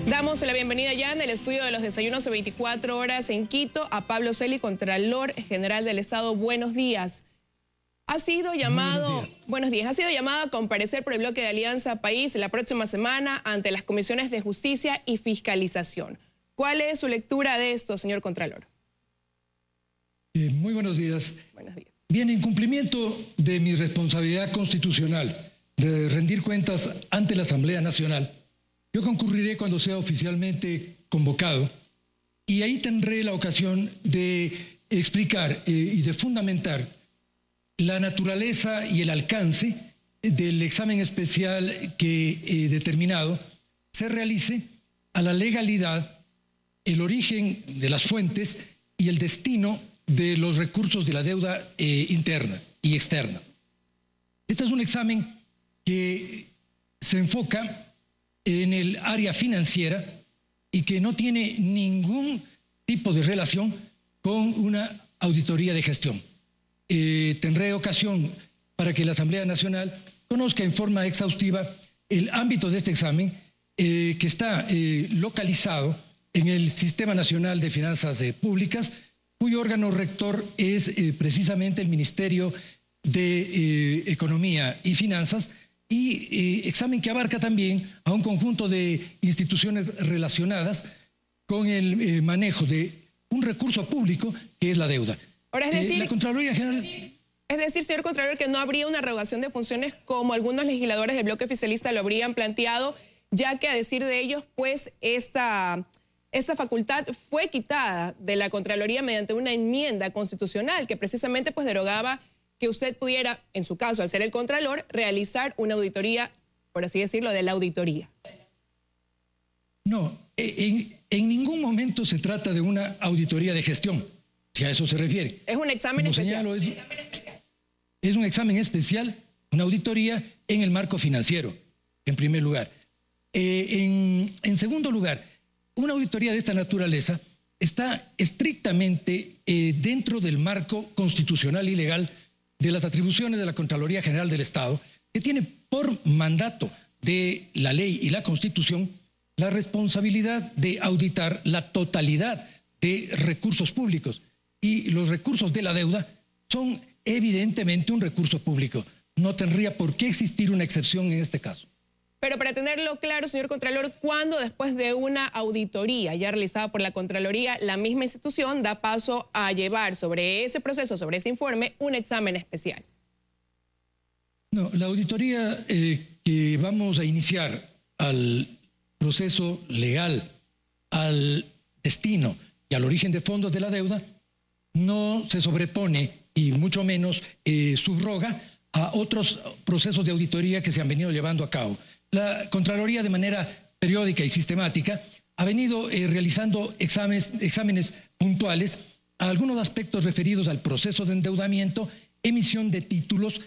Damos la bienvenida ya en el estudio de los desayunos de 24 horas en Quito a Pablo Celi, Contralor General del Estado. Buenos días. Ha sido llamado, ha sido llamado a comparecer por el bloque de Alianza País la próxima semana ante las comisiones de Justicia y Fiscalización. ¿Cuál es su lectura de esto, señor Contralor? Muy buenos días. Buenos días. Bien, en cumplimiento de mi responsabilidad constitucional de rendir cuentas ante la Asamblea Nacional, yo concurriré cuando sea oficialmente convocado y ahí tendré la ocasión de explicar y de fundamentar la naturaleza y el alcance del examen especial que he determinado se realice a la legalidad, el origen de las fuentes y el destino de los recursos de la deuda interna y externa. Este es un examen que se enfoca en el área financiera y que no tiene ningún tipo de relación con una auditoría de gestión. Tendré ocasión para que la Asamblea Nacional conozca en forma exhaustiva el ámbito de este examen que está localizado en el Sistema Nacional de Finanzas Públicas, cuyo órgano rector es precisamente el Ministerio de Economía y Finanzas, y examen que abarca también a un conjunto de instituciones relacionadas con el manejo de un recurso público que es la deuda. Ahora, es decir, la Contraloría General... Es decir, señor Contralor, que no habría una revocación de funciones como algunos legisladores del bloque oficialista lo habrían planteado, ya que a decir de ellos, pues esta facultad fue quitada de la Contraloría mediante una enmienda constitucional que precisamente pues derogaba que usted pudiera, en su caso, al ser el Contralor, realizar una auditoría, por así decirlo, de la auditoría. No, en ningún momento se trata de una auditoría de gestión, si a eso se refiere. Es un examen especial. Es un examen especial, una auditoría en el marco financiero, en primer lugar. En segundo lugar, una auditoría de esta naturaleza está estrictamente dentro del marco constitucional y legal de las atribuciones de la Contraloría General del Estado, que tiene por mandato de la ley y la Constitución la responsabilidad de auditar la totalidad de recursos públicos. Y los recursos de la deuda son evidentemente un recurso público. No tendría por qué existir una excepción en este caso. Pero para tenerlo claro, señor Contralor, ¿cuándo después de una auditoría ya realizada por la Contraloría, la misma institución da paso a llevar sobre ese proceso, sobre ese informe, un examen especial? No, la auditoría que vamos a iniciar al proceso legal, al destino y al origen de fondos de la deuda, no se sobrepone y mucho menos subroga a otros procesos de auditoría que se han venido llevando a cabo. La Contraloría, de manera periódica y sistemática, ha venido realizando exámenes puntuales a algunos aspectos referidos al proceso de endeudamiento, emisión de títulos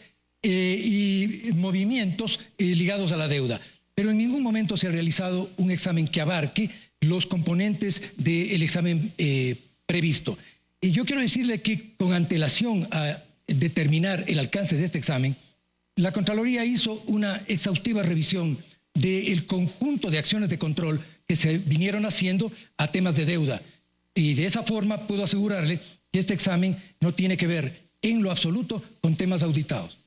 y movimientos ligados a la deuda. Pero en ningún momento se ha realizado un examen que abarque los componentes del examen previsto. Y yo quiero decirle que con antelación a determinar el alcance de este examen, la Contraloría hizo una exhaustiva revisión del conjunto de acciones de control que se vinieron haciendo a temas de deuda. Y de esa forma puedo asegurarle que este examen no tiene que ver en lo absoluto con temas auditados.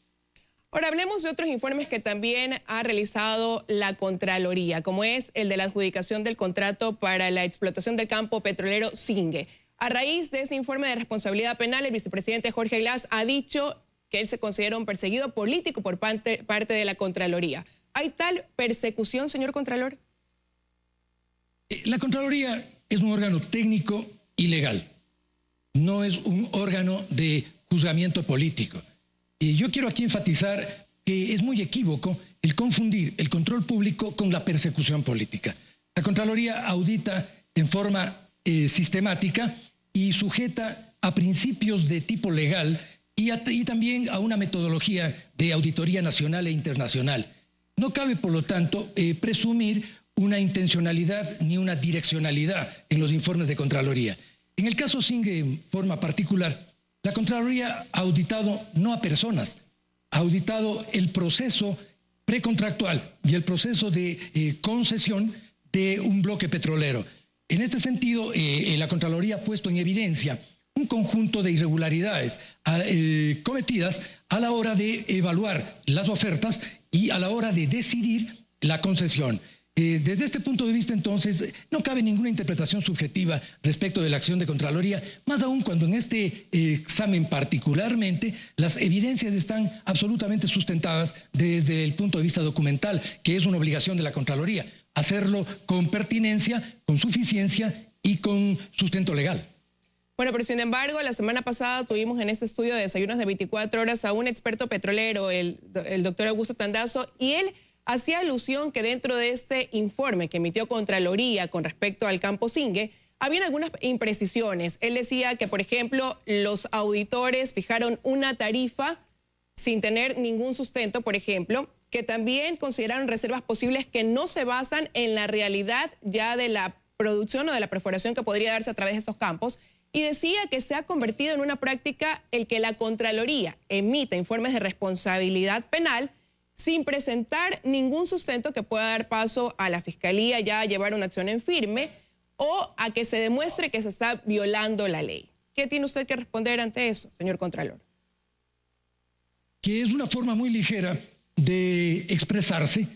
Ahora hablemos de otros informes que también ha realizado la Contraloría, como es el de la adjudicación del contrato para la explotación del campo petrolero Zingue. A raíz de ese informe de responsabilidad penal, el vicepresidente Jorge Glass ha dicho que él se considera un perseguido político por parte de la Contraloría. ¿Hay tal persecución, señor Contralor? La Contraloría es un órgano técnico y legal. No es un órgano de juzgamiento político. Y yo quiero aquí enfatizar que es muy equívoco el confundir el control público con la persecución política. La Contraloría audita en forma sistemática y sujeta a principios de tipo legal y también a una metodología de auditoría nacional e internacional. No cabe, por lo tanto, presumir una intencionalidad ni una direccionalidad en los informes de Contraloría. En el caso Zingue, en forma particular, la Contraloría ha auditado no a personas, ha auditado el proceso precontractual y el proceso de concesión de un bloque petrolero. En este sentido, la Contraloría ha puesto en evidencia un conjunto de irregularidades cometidas a la hora de evaluar las ofertas y a la hora de decidir la concesión. Desde este punto de vista, entonces, no cabe ninguna interpretación subjetiva respecto de la acción de Contraloría, más aún cuando en este examen particularmente las evidencias están absolutamente sustentadas desde el punto de vista documental, que es una obligación de la Contraloría, hacerlo con pertinencia, con suficiencia y con sustento legal. Bueno, pero sin embargo, la semana pasada tuvimos en este estudio de Desayunos de 24 horas a un experto petrolero, el doctor Augusto Tandazo, y él hacía alusión que dentro de este informe que emitió Contraloría con respecto al campo Singue, habían algunas imprecisiones. Él decía que, por ejemplo, los auditores fijaron una tarifa sin tener ningún sustento, por ejemplo, que también consideraron reservas posibles que no se basan en la realidad ya de la producción o de la perforación que podría darse a través de estos campos, y decía que se ha convertido en una práctica el que la Contraloría emita informes de responsabilidad penal sin presentar ningún sustento que pueda dar paso a la Fiscalía ya a llevar una acción en firme o a que se demuestre que se está violando la ley. ¿Qué tiene usted que responder ante eso, señor Contralor? Que es una forma muy ligera de expresarse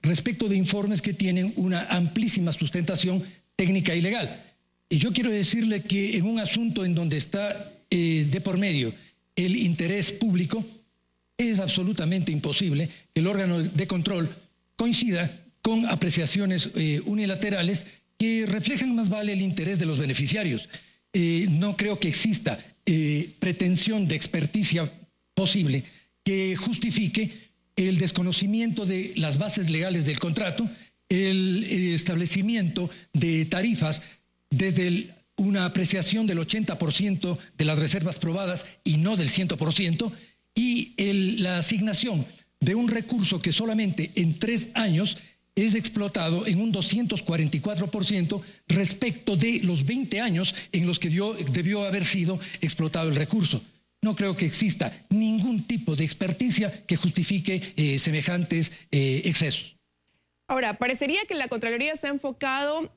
respecto de informes que tienen una amplísima sustentación técnica y legal. Y yo quiero decirle que en un asunto en donde está de por medio el interés público, es absolutamente imposible que el órgano de control coincida con apreciaciones unilaterales que reflejan más vale el interés de los beneficiarios. No creo que exista pretensión de experticia posible que justifique el desconocimiento de las bases legales del contrato, el establecimiento de tarifas desde una apreciación del 80% de las reservas probadas y no del 100%, y la asignación de un recurso que solamente en 3 años es explotado en un 244% respecto de los 20 años en los que debió haber sido explotado el recurso. No creo que exista ningún tipo de experticia que justifique semejantes excesos. Ahora, parecería que la Contraloría se ha enfocado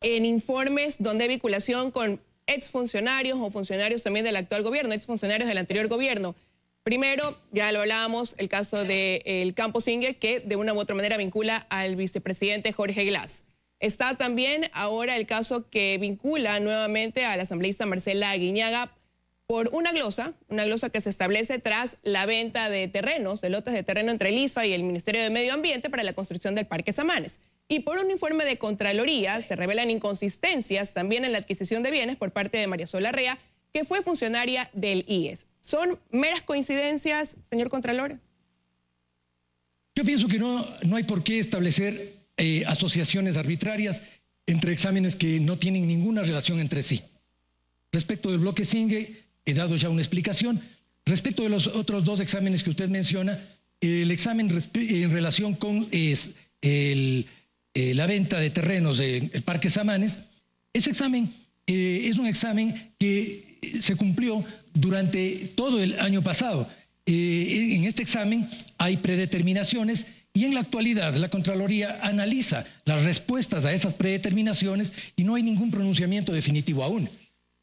en informes donde hay vinculación con exfuncionarios o funcionarios también del actual gobierno, exfuncionarios del anterior gobierno. Primero, ya lo hablábamos, el caso del campo Singue, que de una u otra manera vincula al vicepresidente Jorge Glass. Está también ahora el caso que vincula nuevamente a la asambleísta Marcela Aguiñaga por una glosa que se establece tras la venta de terrenos, de lotes de terreno entre el ISFA y el Ministerio de Medio Ambiente para la construcción del Parque Samanes. Y por un informe de Contraloría se revelan inconsistencias también en la adquisición de bienes por parte de María Sola Rea, que fue funcionaria del IES. ¿Son meras coincidencias, señor Contralor? Yo pienso que no hay por qué establecer asociaciones arbitrarias entre exámenes que no tienen ninguna relación entre sí. Respecto del bloque Singue, he dado ya una explicación. Respecto de los otros 2 exámenes que usted menciona, el examen en relación con la venta de terrenos del Parque Samanes, ese examen es un examen que se cumplió durante todo el año pasado. En este examen hay predeterminaciones y en la actualidad la Contraloría analiza las respuestas a esas predeterminaciones y no hay ningún pronunciamiento definitivo aún.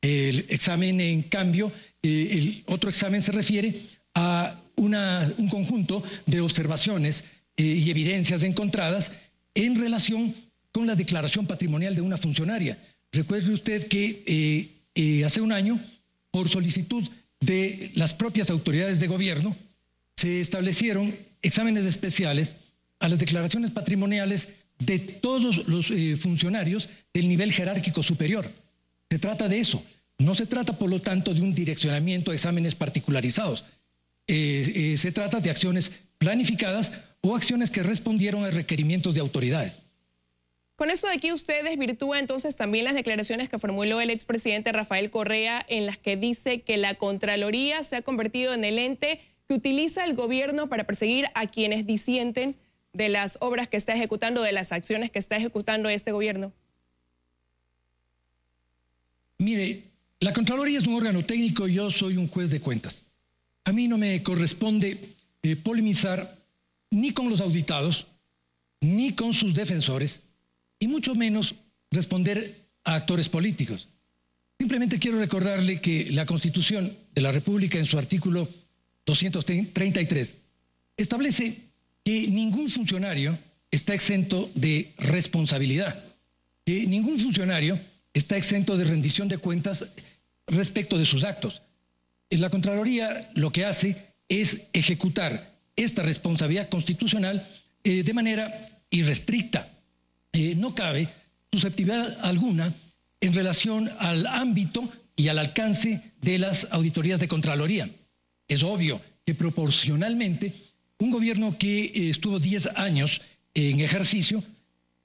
El examen, en cambio, el otro examen se refiere a un conjunto de observaciones y evidencias encontradas en relación con la declaración patrimonial de una funcionaria. Recuerde usted que hace un año, por solicitud de las propias autoridades de gobierno, se establecieron exámenes especiales a las declaraciones patrimoniales de todos los funcionarios del nivel jerárquico superior. Se trata de eso. No se trata, por lo tanto, de un direccionamiento a exámenes particularizados. Se trata de acciones planificadas o acciones que respondieron a requerimientos de autoridades. Con esto de aquí usted desvirtúa entonces también las declaraciones que formuló el expresidente Rafael Correa, en las que dice que la Contraloría se ha convertido en el ente que utiliza el gobierno para perseguir a quienes disienten de las obras que está ejecutando, de las acciones que está ejecutando este gobierno. Mire, la Contraloría es un órgano técnico y yo soy un juez de cuentas. A mí no me corresponde polemizar ni con los auditados, ni con sus defensores, y mucho menos responder a actores políticos. Simplemente quiero recordarle que la Constitución de la República, en su artículo 233, establece que ningún funcionario está exento de responsabilidad, que ningún funcionario está exento de rendición de cuentas respecto de sus actos. La Contraloría lo que hace es ejecutar esta responsabilidad constitucional de manera irrestricta. No cabe susceptibilidad alguna en relación al ámbito y al alcance de las auditorías de Contraloría. Es obvio que proporcionalmente un gobierno que estuvo 10 años en ejercicio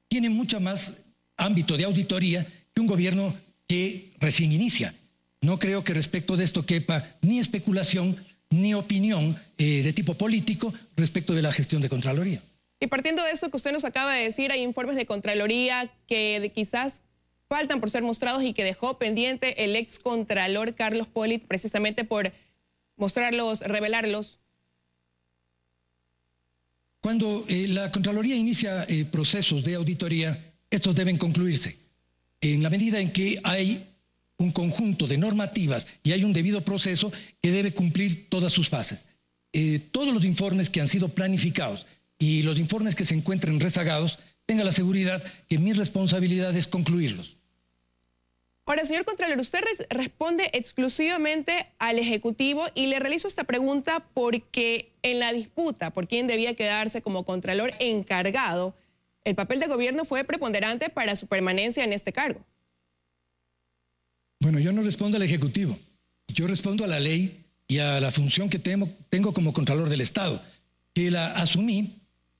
tiene mucho más ámbito de auditoría que un gobierno que recién inicia. No creo que respecto de esto quepa ni especulación ni opinión de tipo político respecto de la gestión de Contraloría. Y partiendo de esto que usted nos acaba de decir, hay informes de Contraloría que quizás faltan por ser mostrados y que dejó pendiente el ex Contralor Carlos Pollitt precisamente por mostrarlos, revelarlos. Cuando la Contraloría inicia procesos de auditoría, estos deben concluirse. En la medida en que hay un conjunto de normativas y hay un debido proceso que debe cumplir todas sus fases. Todos los informes que han sido planificados y los informes que se encuentren rezagados, tenga la seguridad que mi responsabilidad es concluirlos. Ahora, señor Contralor, usted responde exclusivamente al Ejecutivo y le realizo esta pregunta porque en la disputa por quién debía quedarse como Contralor encargado, el papel de gobierno fue preponderante para su permanencia en este cargo. Bueno, yo no respondo al Ejecutivo, yo respondo a la ley y a la función que tengo como Contralor del Estado, que la asumí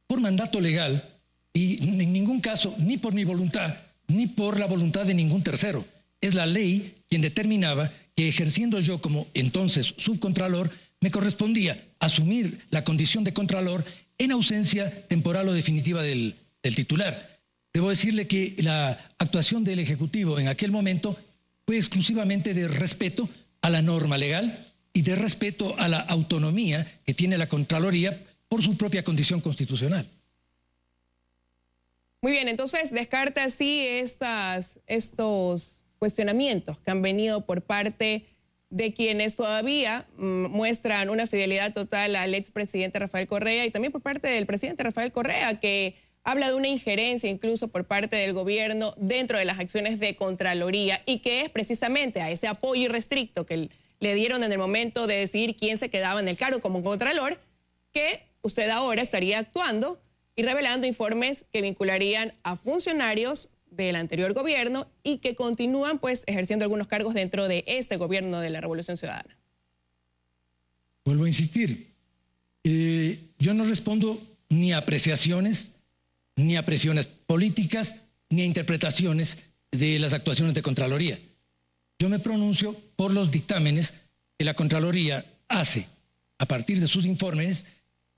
por mandato legal y en ningún caso, ni por mi voluntad, ni por la voluntad de ningún tercero. Es la ley quien determinaba que ejerciendo yo como entonces subcontralor, me correspondía asumir la condición de Contralor en ausencia temporal o definitiva del titular. Debo decirle que la actuación del Ejecutivo en aquel momento fue exclusivamente de respeto a la norma legal y de respeto a la autonomía que tiene la Contraloría por su propia condición constitucional. Muy bien, entonces descarta así estos cuestionamientos que han venido por parte de quienes todavía muestran una fidelidad total al expresidente Rafael Correa y también por parte del presidente Rafael Correa, que habla de una injerencia incluso por parte del gobierno dentro de las acciones de Contraloría y que es precisamente a ese apoyo irrestricto que le dieron en el momento de decidir quién se quedaba en el cargo como Contralor, que usted ahora estaría actuando y revelando informes que vincularían a funcionarios del anterior gobierno y que continúan pues ejerciendo algunos cargos dentro de este gobierno de la Revolución Ciudadana. Vuelvo a insistir, yo no respondo ni a apreciaciones, ni a presiones políticas, ni a interpretaciones de las actuaciones de Contraloría. Yo me pronuncio por los dictámenes que la Contraloría hace a partir de sus informes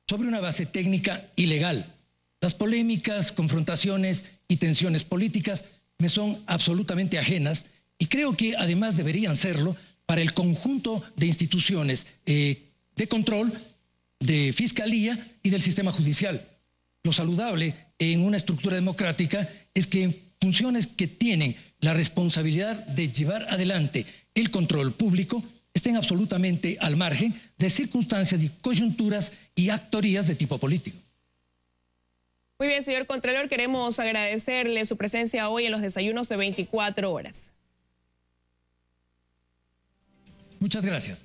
sobre una base técnica y legal. Las polémicas, confrontaciones y tensiones políticas me son absolutamente ajenas y creo que además deberían serlo para el conjunto de instituciones de control, de fiscalía y del sistema judicial. Lo saludable en una estructura democrática es que en funciones que tienen la responsabilidad de llevar adelante el control público estén absolutamente al margen de circunstancias y coyunturas y actorías de tipo político. Muy bien, señor Contralor, queremos agradecerle su presencia hoy en los desayunos de 24 horas. Muchas gracias.